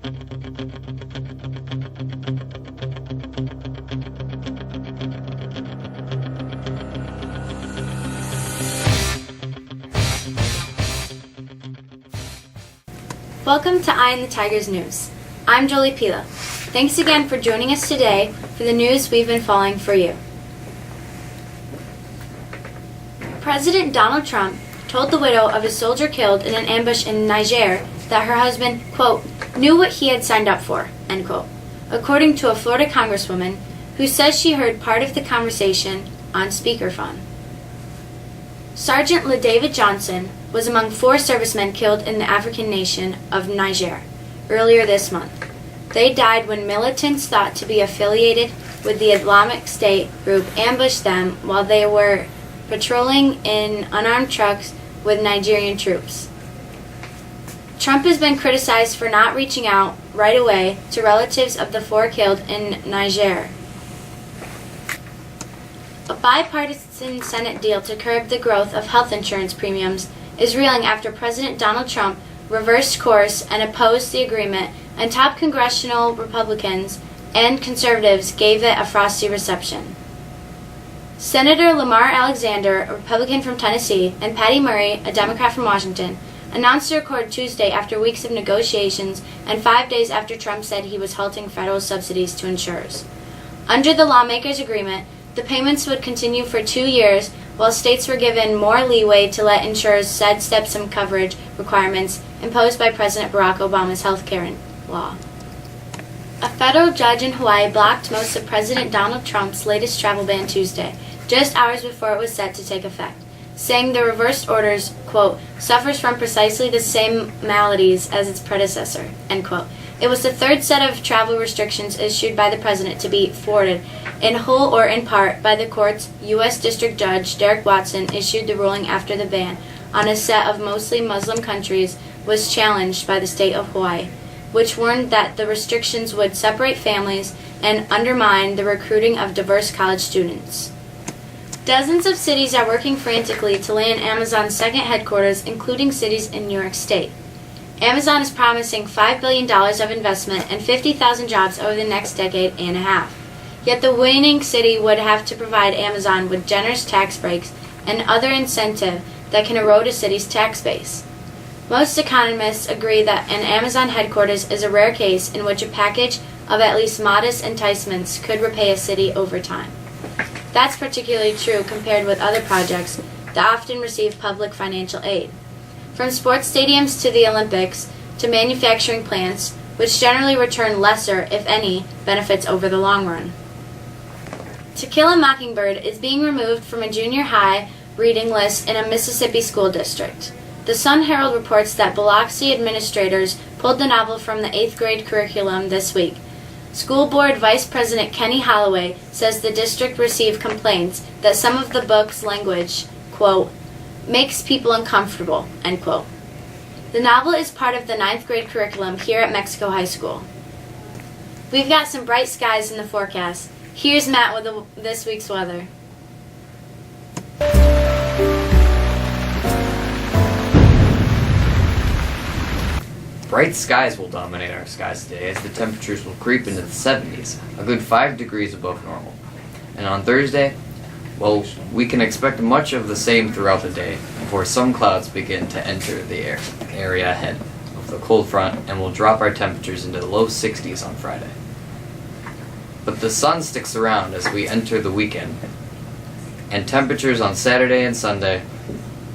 Welcome to Eye on the Tigers News. I'm Jolie Pila. Thanks again for joining us today for the news we've been following for you. President Donald Trump told the widow of a soldier killed in an ambush in Niger that her husband, quote, knew what he had signed up for, end quote, according to a Florida congresswoman who says she heard part of the conversation on speakerphone. Sergeant LaDavid Johnson was among 4 servicemen killed in the African nation of Niger earlier this month. They died when militants thought to be affiliated with the Islamic State group ambushed them while they were patrolling in unarmed trucks with Nigerian troops. Trump has been criticized for not reaching out right away to relatives of the 4 killed in Niger. A bipartisan Senate deal to curb the growth of health insurance premiums is reeling after President Donald Trump reversed course and opposed the agreement, and top congressional Republicans and conservatives gave it a frosty reception. Senator Lamar Alexander, a Republican from Tennessee, and Patty Murray, a Democrat from Washington, announced the accord Tuesday after weeks of negotiations and 5 days after Trump said he was halting federal subsidies to insurers. Under the lawmakers' agreement, the payments would continue for 2 years, while states were given more leeway to let insurers sidestep some coverage requirements imposed by President Barack Obama's health care law. A federal judge in Hawaii blocked most of President Donald Trump's latest travel ban Tuesday, just hours before it was set to take effect, saying the reversed orders, quote, suffers from precisely the same maladies as its predecessor, end quote. It was the 3rd set of travel restrictions issued by the president to be thwarted, in whole or in part, by the court's U.S. District Judge Derek Watson issued the ruling after the ban on a set of mostly Muslim countries was challenged by the state of Hawaii, which warned that the restrictions would separate families and undermine the recruiting of diverse college students. Dozens of cities are working frantically to land Amazon's second headquarters, including cities in New York State. Amazon is promising $5 billion of investment and 50,000 jobs over the next decade and a half. Yet the winning city would have to provide Amazon with generous tax breaks and other incentive that can erode a city's tax base. Most economists agree that an Amazon headquarters is a rare case in which a package of at least modest enticements could repay a city over time. That's particularly true compared with other projects that often receive public financial aid. From sports stadiums to the Olympics to manufacturing plants, which generally return lesser, if any, benefits over the long run. To Kill a Mockingbird is being removed from a junior high reading list in a Mississippi school district. The Sun-Herald reports that Biloxi administrators pulled the novel from the 8th grade curriculum this week. School Board Vice President Kenny Holloway says the district received complaints that some of the book's language, quote, makes people uncomfortable, end quote. The novel is part of the 9th grade curriculum here at Mexico High School. We've got some bright skies in the forecast. Here's Matt with this week's weather. Bright skies will dominate our skies today as the temperatures will creep into the 70s, a good 5 degrees above normal. And on Thursday, well, we can expect much of the same throughout the day before some clouds begin to enter the area ahead of the cold front and will drop our temperatures into the low 60s on Friday. But the sun sticks around as we enter the weekend, and temperatures on Saturday and Sunday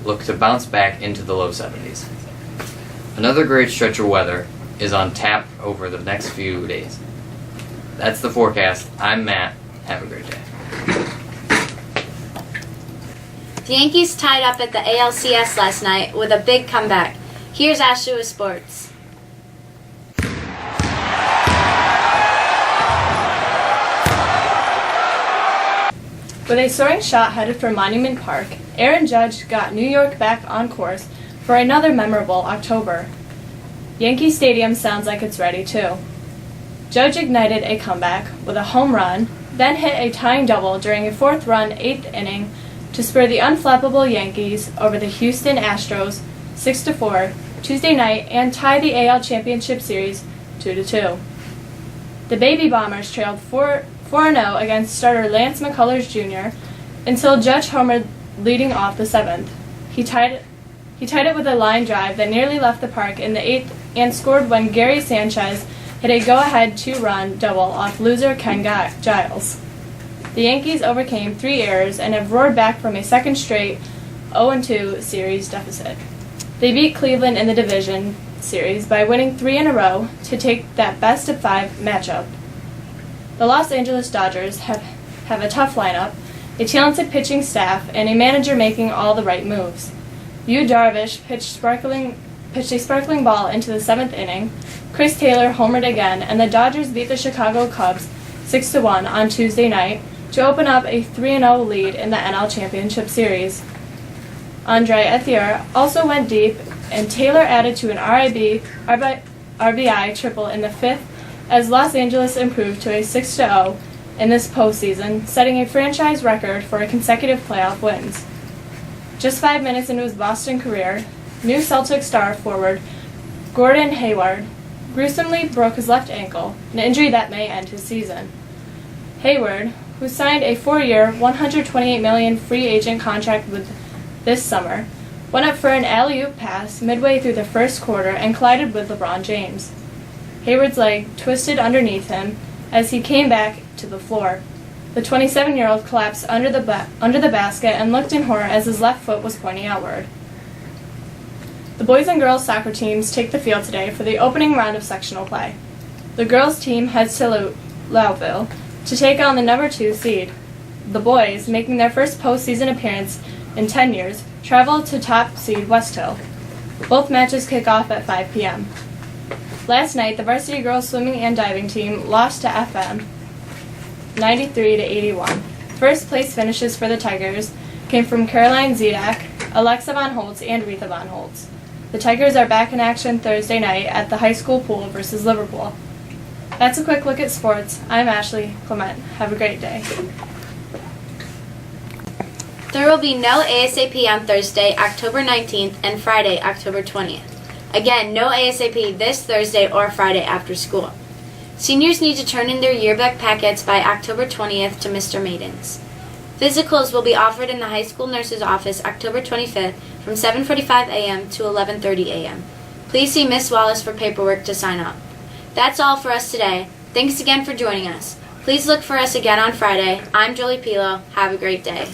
look to bounce back into the low 70s. Another great stretch of weather is on tap over the next few days. That's the forecast. I'm Matt. Have a great day. The Yankees tied up at the ALCS last night with a big comeback. Here's Ashley with sports. With a soaring shot headed for Monument Park, Aaron Judge got New York back on course for another memorable October. Yankee Stadium sounds like it's ready too. Judge ignited a comeback with a home run, then hit a tying double during a 4th-run 8th inning to spur the unflappable Yankees over the Houston Astros 6-4 Tuesday night and tie the AL Championship Series 2-2. The Baby Bombers trailed 4-0 against starter Lance McCullers Jr. until Judge homered leading off the 7th. He tied it with a line drive that nearly left the park in the 8th and scored when Gary Sanchez hit a go-ahead 2-run double off loser Ken Giles. The Yankees overcame 3 errors and have roared back from a second straight 0-2 series deficit. They beat Cleveland in the division series by winning 3 in a row to take that best-of-5 matchup. The Los Angeles Dodgers have a tough lineup, a talented pitching staff, and a manager making all the right moves. Yu Darvish pitched a sparkling ball into the 7th inning. Chris Taylor homered again, and the Dodgers beat the Chicago Cubs 6-1 on Tuesday night to open up a 3-0 lead in the NL Championship Series. Andre Ethier also went deep, and Taylor added to an RBI triple in the 5th as Los Angeles improved to a 6-0 in this postseason, setting a franchise record for consecutive playoff wins. Just 5 minutes into his Boston career, new Celtic star forward Gordon Hayward gruesomely broke his left ankle, an injury that may end his season. Hayward, who signed a 4-year, $128 million free agent contract with this summer, went up for an alley-oop pass midway through the first quarter and collided with LeBron James. Hayward's leg twisted underneath him as he came back to the floor. The 27-year-old collapsed under the basket and looked in horror as his left foot was pointing outward. The boys and girls soccer teams take the field today for the opening round of sectional play. The girls team heads to Loudville to take on the number 2 seed. The boys, making their first postseason appearance in 10 years, travel to top seed West Hill. Both matches kick off at 5 p.m. Last night, the varsity girls swimming and diving team lost to FM 93-81. First place finishes for the Tigers came from Caroline Zedak, Alexa Von Holtz, and Retha Von Holtz. The Tigers are back in action Thursday night at the high school pool versus Liverpool. That's a quick look at sports. I'm Ashley Clement. Have a great day. There will be no ASAP on Thursday, October 19th, and Friday, October 20th. Again, no ASAP this Thursday or Friday after school. Seniors need to turn in their yearbook packets by October 20th to Mr. Maidens. Physicals will be offered in the high school nurse's office October 25th from 7:45 a.m. to 11:30 a.m. Please see Miss Wallace for paperwork to sign up. That's all for us today. Thanks again for joining us. Please look for us again on Friday. I'm Jolie Pilo. Have a great day.